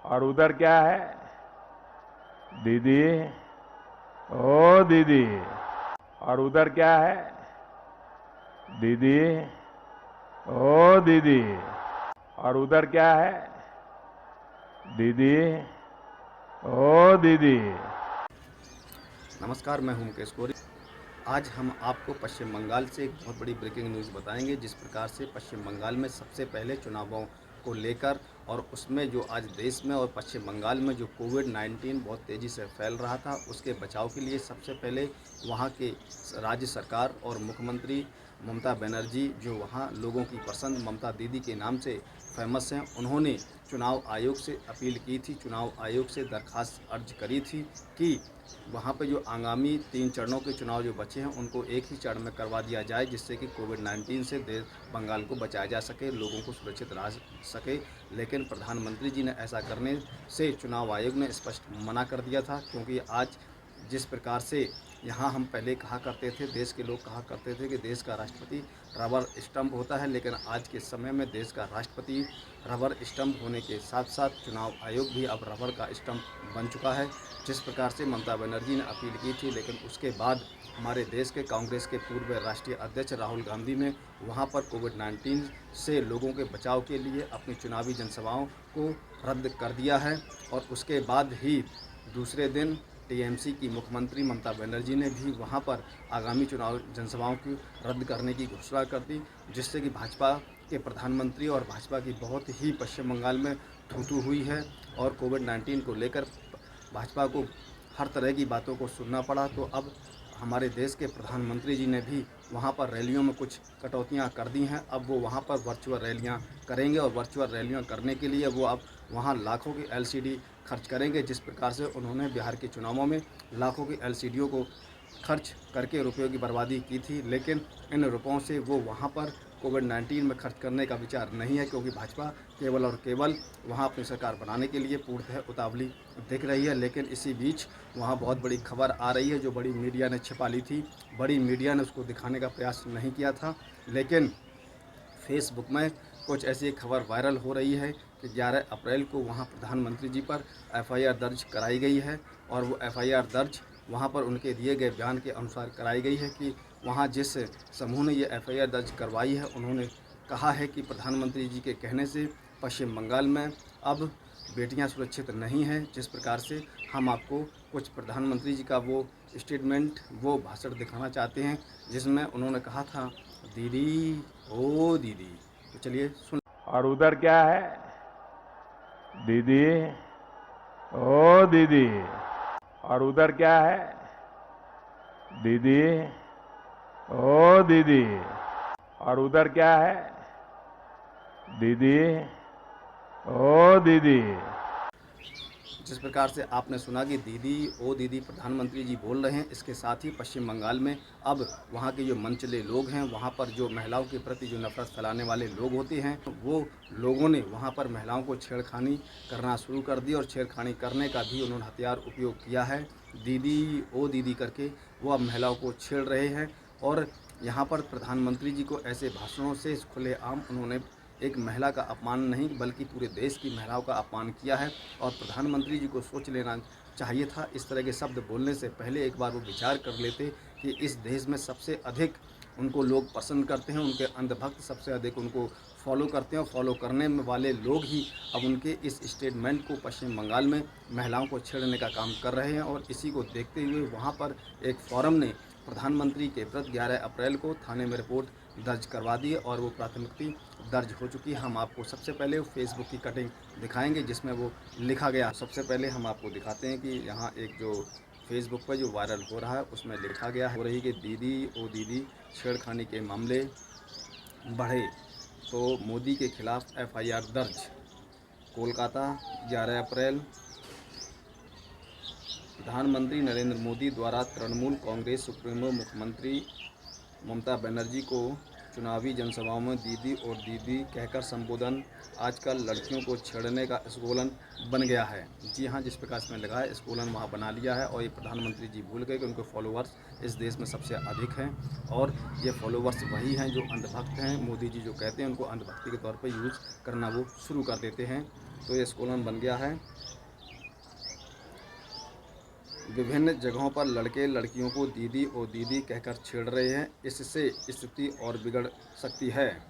और उधर क्या है? दीदी, ओ दीदी। और उधर क्या है? दीदी, ओ दीदी। और उधर क्या है? दीदी, ओ दीदी। नमस्कार, मैं हूं मुकेश कोरी। आज हम आपको पश्चिम बंगाल से एक बहुत बड़ी ब्रेकिंग न्यूज़ बताएंगे। जिस प्रकार से पश्चिम बंगाल में सबसे पहले चुनावों को लेकर और उसमें जो आज देश में और पश्चिम बंगाल में जो कोविड-19 बहुत तेज़ी से फैल रहा था, उसके बचाव के लिए सबसे पहले वहां के राज्य सरकार और मुख्यमंत्री ममता बनर्जी, जो वहां लोगों की पसंद ममता दीदी के नाम से फेमस हैं, उन्होंने चुनाव आयोग से अपील की थी, चुनाव आयोग से दरख्वास्त अर्ज करी थी कि वहाँ पे जो आगामी 3 चरणों के चुनाव जो बचे हैं उनको एक ही चरण में करवा दिया जाए, जिससे कि कोविड-19 से देश बंगाल को बचाया जा सके, लोगों को सुरक्षित रह सके। लेकिन प्रधानमंत्री जी ने ऐसा करने से चुनाव आयोग ने स्पष्ट मना कर दिया था, क्योंकि आज जिस प्रकार से यहाँ हम पहले कहा करते थे, देश के लोग कहा करते थे कि देश का राष्ट्रपति रबर स्टंप होता है, लेकिन आज के समय में देश का राष्ट्रपति रबर स्टंप होने के साथ साथ चुनाव आयोग भी अब रबर का स्टंप बन चुका है। जिस प्रकार से ममता बनर्जी ने अपील की थी, लेकिन उसके बाद हमारे देश के कांग्रेस के पूर्व राष्ट्रीय अध्यक्ष राहुल गांधी ने वहां पर कोविड-19 से लोगों के बचाव के लिए अपनी चुनावी जनसभाओं को रद्द कर दिया है। और उसके बाद ही दूसरे दिन टीएमसी की मुख्यमंत्री ममता बनर्जी ने भी वहां पर आगामी चुनाव जनसभाओं की रद्द करने की घोषणा कर दी, जिससे कि भाजपा के प्रधानमंत्री और भाजपा की बहुत ही पश्चिम बंगाल में थू-थू हुई है। और कोविड-19 को लेकर भाजपा को हर तरह की बातों को सुनना पड़ा। तो अब हमारे देश के प्रधानमंत्री जी ने भी वहाँ पर रैलियों में कुछ कटौतियाँ कर दी हैं। अब वो वहाँ पर वर्चुअल रैलियाँ करेंगे और वर्चुअल रैलियाँ करने के लिए वो अब वहाँ लाखों की एलसीडी खर्च करेंगे। जिस प्रकार से उन्होंने बिहार के चुनावों में लाखों की एलसीडियों को खर्च करके रुपयों की बर्बादी की थी, लेकिन इन रुपयों से वो वहाँ पर कोविड-19 में खर्च करने का विचार नहीं है, क्योंकि भाजपा केवल और केवल वहाँ अपनी सरकार बनाने के लिए पूर्णतः उतावली दिख रही है। लेकिन इसी बीच वहाँ बहुत बड़ी खबर आ रही है, जो बड़ी मीडिया ने छिपा ली थी, बड़ी मीडिया ने उसको दिखाने का प्रयास नहीं किया था, लेकिन फेसबुक में कुछ ऐसी खबर वायरल हो रही है कि 11 अप्रैल को वहाँ प्रधानमंत्री जी पर एफआईआर दर्ज कराई गई है। और वो एफआईआर दर्ज वहाँ पर उनके दिए गए बयान के अनुसार कराई गई है कि वहाँ जिस समूह ने ये एफआईआर दर्ज करवाई है, उन्होंने कहा है कि प्रधानमंत्री जी के कहने से पश्चिम बंगाल में अब बेटियां सुरक्षित नहीं हैं। जिस प्रकार से हम आपको कुछ प्रधानमंत्री जी का वो स्टेटमेंट, वो भाषण दिखाना चाहते हैं, जिसमें उन्होंने कहा था, दीदी, ओ दीदी। तो चलिए सुन। और उधर क्या है? दीदी, ओ दीदी। और उधर क्या है? दीदी, ओ दीदी। और उधर क्या है? दीदी, ओ दीदी। जिस प्रकार से आपने सुना कि दीदी ओ दीदी प्रधानमंत्री जी बोल रहे हैं, इसके साथ ही पश्चिम बंगाल में अब वहाँ के जो मनचले लोग हैं, वहाँ पर जो महिलाओं के प्रति जो नफरत फैलाने वाले लोग होते हैं, वो लोगों ने वहाँ पर महिलाओं को छेड़खानी करना शुरू कर दी और छेड़खानी करने का भी उन्होंने हथियार उपयोग किया है। दीदी ओ दीदी करके वो अब महिलाओं को छेड़ रहे हैं। और यहाँ पर प्रधानमंत्री जी को ऐसे भाषणों से खुलेआम उन्होंने एक महिला का अपमान नहीं, बल्कि पूरे देश की महिलाओं का अपमान किया है। और प्रधानमंत्री जी को सोच लेना चाहिए था, इस तरह के शब्द बोलने से पहले एक बार वो विचार कर लेते कि इस देश में सबसे अधिक उनको लोग पसंद करते हैं, उनके अंधभक्त सबसे अधिक उनको फॉलो करते हैं, और फॉलो करने वाले लोग ही अब उनके इस स्टेटमेंट को पश्चिम बंगाल में महिलाओं को छेड़ने का काम कर रहे हैं। और इसी को देखते हुए वहाँ पर एक फोरम ने प्रधानमंत्री के विरुद्ध 11 अप्रैल को थाने में रिपोर्ट दर्ज करवा दी और वो प्राथमिकी दर्ज हो चुकी है। हम आपको सबसे पहले फेसबुक की कटिंग दिखाएंगे, जिसमें वो लिखा गया। सबसे पहले हम आपको दिखाते हैं कि यहाँ एक जो फेसबुक पर जो वायरल हो रहा है, उसमें लिखा गया हो रही कि दीदी ओ दीदी छेड़खानी के मामले बढ़े तो मोदी के खिलाफ एफआईआर दर्ज। कोलकाता 11 अप्रैल। प्रधानमंत्री नरेंद्र मोदी द्वारा तृणमूल कांग्रेस सुप्रीमो मुख्यमंत्री ममता बनर्जी को चुनावी जनसभाओं में दीदी और दीदी कहकर संबोधन आजकल लड़कियों को छेड़ने का स्लोगन बन गया है। जी हाँ, जिस प्रकार से लिखा है स्लोगन वहाँ बना लिया है और ये प्रधानमंत्री जी भूल गए कि उनके फॉलोअर्स इस देश में सबसे अधिक हैं और ये फॉलोअर्स वही हैं जो अंधभक्त हैं। मोदी जी जो कहते हैं उनको अंधभक्ति के तौर पर यूज़ करना वो शुरू कर देते हैं। तो ये स्लोगन बन गया है। विभिन्न जगहों पर लड़के लड़कियों को दीदी और दीदी कहकर छेड़ रहे हैं। इससे स्थिति और बिगड़ सकती है।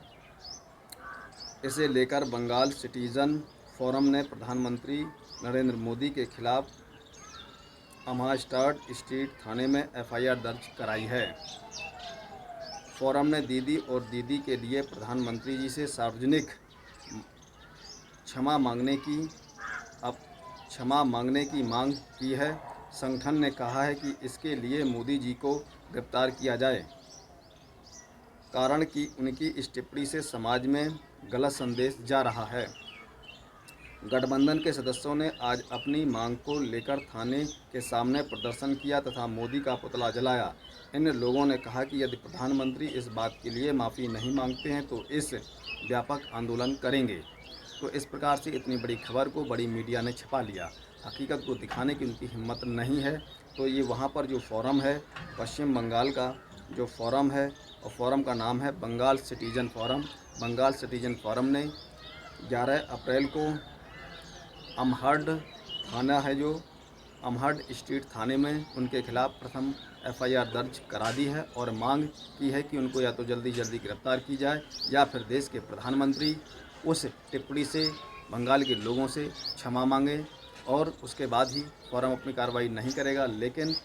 इसे लेकर बंगाल सिटीजन फोरम ने प्रधानमंत्री नरेंद्र मोदी के खिलाफ अमहास्टाड स्ट्रीट थाने में एफआईआर दर्ज कराई है। फोरम ने दीदी और दीदी के लिए प्रधानमंत्री जी से सार्वजनिक क्षमा मांगने की मांग की है। संगठन ने कहा है कि इसके लिए मोदी जी को गिरफ्तार किया जाए, कारण कि उनकी इस टिप्पणी से समाज में गलत संदेश जा रहा है। गठबंधन के सदस्यों ने आज अपनी मांग को लेकर थाने के सामने प्रदर्शन किया तथा मोदी का पुतला जलाया। इन लोगों ने कहा कि यदि प्रधानमंत्री इस बात के लिए माफ़ी नहीं मांगते हैं तो इस व्यापक आंदोलन करेंगे। तो इस प्रकार से इतनी बड़ी खबर को बड़ी मीडिया ने छपा लिया। हकीकत को दिखाने की उनकी हिम्मत नहीं है। तो ये वहाँ पर जो फोरम है, पश्चिम बंगाल का जो फोरम है, और फोरम का नाम है Bengal citizen forum. Bengal citizen forum ने 11 अप्रैल को अमहर्ड थाना है जो अमहर्ड स्ट्रीट थाने में उनके खिलाफ प्रथम एफआईआर दर्ज करा दी है और मांग की है कि उनको या तो जल्दी गिरफ्तार की जाए या फिर देश के प्रधानमंत्री उस टिप्पणी से बंगाल के लोगों से क्षमा मांगे और उसके बाद ही फोरम अपनी कार्रवाई नहीं करेगा। लेकिन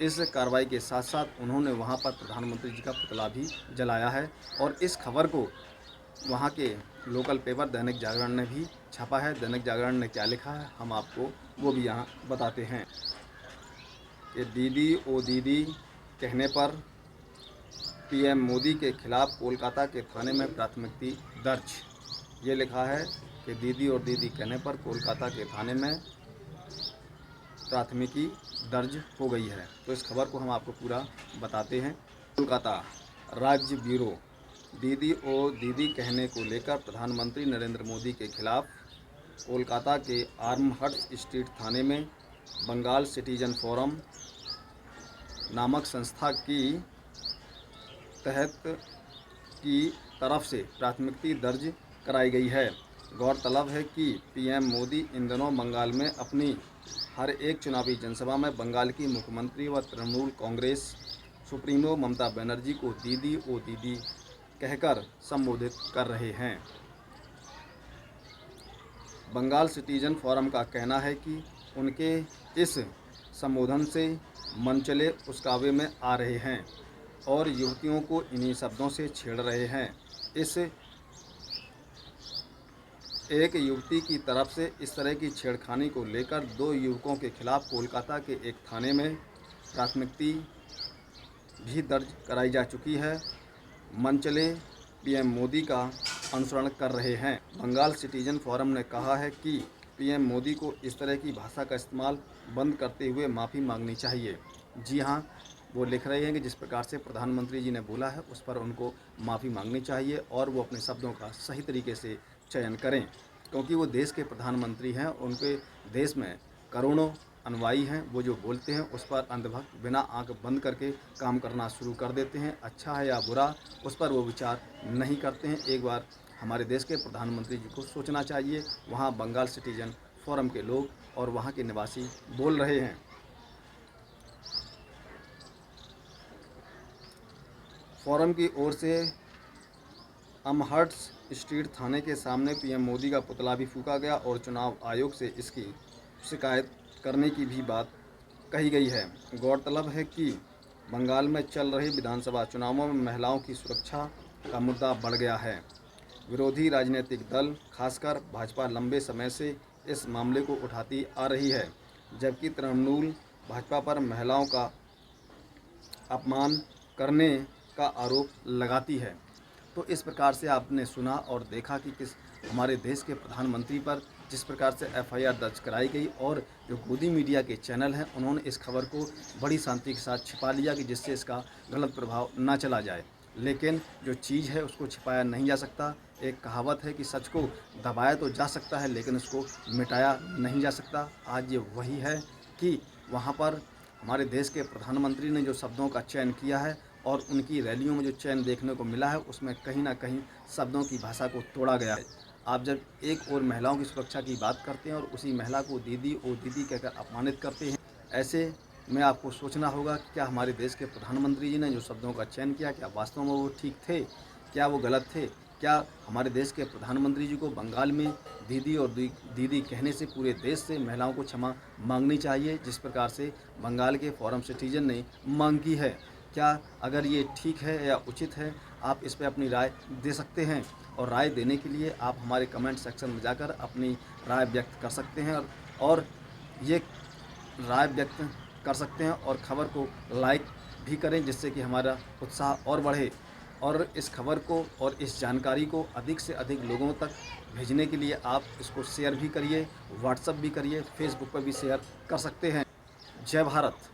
इस कार्रवाई के साथ साथ उन्होंने वहां पर प्रधानमंत्री जी का पुतला भी जलाया है और इस खबर को वहां के लोकल पेपर दैनिक जागरण ने भी छापा है। दैनिक जागरण ने क्या लिखा है हम आपको वो भी यहाँ बताते हैं कि दीदी ओ दीदी कहने पर पीएम मोदी के खिलाफ कोलकाता के थाने में प्राथमिकी दर्ज। ये लिखा है कि दीदी और दीदी कहने पर कोलकाता के थाने में प्राथमिकी दर्ज हो गई है। तो इस खबर को हम आपको पूरा बताते हैं। कोलकाता राज्य ब्यूरो दीदी और दीदी कहने को लेकर प्रधानमंत्री नरेंद्र मोदी के खिलाफ कोलकाता के आर्महर्स्ट स्ट्रीट थाने में बंगाल सिटीजन फोरम नामक संस्था की तरफ से प्राथमिकी दर्ज कराई गई है। गौरतलब है कि पीएम मोदी इन दिनों बंगाल में अपनी हर एक चुनावी जनसभा में बंगाल की मुख्यमंत्री व तृणमूल कांग्रेस सुप्रीमो ममता बनर्जी को दीदी ओ दीदी कहकर संबोधित कर रहे हैं। बंगाल सिटीजन फोरम का कहना है कि उनके इस संबोधन से मनचले उस्कावे में आ रहे हैं और युवतियों को इन्हीं शब्दों से छेड़ रहे हैं। इस एक युवती की तरफ से इस तरह की छेड़खानी को लेकर 2 युवकों के खिलाफ कोलकाता के एक थाने में प्राथमिकी भी दर्ज कराई जा चुकी है। मनचले पीएम मोदी का अनुसरण कर रहे हैं। बंगाल सिटीजन फोरम ने कहा है कि पीएम मोदी को इस तरह की भाषा का इस्तेमाल बंद करते हुए माफ़ी मांगनी चाहिए। जी हाँ, वो लिख रहे हैं कि जिस प्रकार से प्रधानमंत्री जी ने बोला है उस पर उनको माफ़ी मांगनी चाहिए और वो अपने शब्दों का सही तरीके से चयन करें, क्योंकि वो देश के प्रधानमंत्री हैं। उनके देश में करोड़ों अनुयायी हैं। वो जो बोलते हैं उस पर अंधभक्त बिना आंख बंद करके काम करना शुरू कर देते हैं। अच्छा है या बुरा उस पर वो विचार नहीं करते हैं। एक बार हमारे देश के प्रधानमंत्री जी को सोचना चाहिए। वहाँ बंगाल सिटीजन फोरम के लोग और वहाँ के निवासी बोल रहे हैं। फोरम की ओर से अमहर्स्ट स्ट्रीट थाने के सामने पीएम मोदी का पुतला भी फूंका गया और चुनाव आयोग से इसकी शिकायत करने की भी बात कही गई है। गौरतलब है कि बंगाल में चल रहे विधानसभा चुनावों में महिलाओं की सुरक्षा का मुद्दा बढ़ गया है। विरोधी राजनीतिक दल खासकर भाजपा लंबे समय से इस मामले को उठाती आ रही है, जबकि तृणमूल भाजपा पर महिलाओं का अपमान करने का आरोप लगाती है। तो इस प्रकार से आपने सुना और देखा कि किस हमारे देश के प्रधानमंत्री पर जिस प्रकार से एफआईआर दर्ज कराई गई और जो गोदी मीडिया के चैनल हैं उन्होंने इस खबर को बड़ी शांति के साथ छिपा लिया कि जिससे इसका गलत प्रभाव ना चला जाए। लेकिन जो चीज़ है उसको छिपाया नहीं जा सकता। एक कहावत है कि सच को दबाया तो जा सकता है लेकिन उसको मिटाया नहीं जा सकता। आज ये वही है कि वहाँ पर हमारे देश के प्रधानमंत्री ने जो शब्दों का चयन किया है और उनकी रैलियों में जो चयन देखने को मिला है उसमें कहीं ना कहीं शब्दों की भाषा को तोड़ा गया है। आप जब एक और महिलाओं की सुरक्षा की बात करते हैं और उसी महिला को दीदी ओ दीदी कहकर अपमानित करते हैं, ऐसे में आपको सोचना होगा कि क्या हमारे देश के प्रधानमंत्री जी ने जो शब्दों का चयन किया क्या वास्तव में वो ठीक थे, क्या वो गलत थे? क्या हमारे देश के प्रधानमंत्री जी को बंगाल में दीदी और दीदी कहने से पूरे देश से महिलाओं को क्षमा मांगनी चाहिए जिस प्रकार से बंगाल के फोरम सिटीजन ने मांग की है? क्या अगर ये ठीक है या उचित है, आप इस पर अपनी राय दे सकते हैं और राय देने के लिए आप हमारे कमेंट सेक्शन में जाकर अपनी राय व्यक्त कर सकते हैं और ये राय व्यक्त कर सकते हैं और खबर को लाइक भी करें जिससे कि हमारा उत्साह और बढ़े और इस खबर को और इस जानकारी को अधिक से अधिक लोगों तक भेजने के लिए आप इसको शेयर भी करिए, व्हाट्सएप भी करिए, फेसबुक पर भी शेयर कर सकते हैं। जय भारत।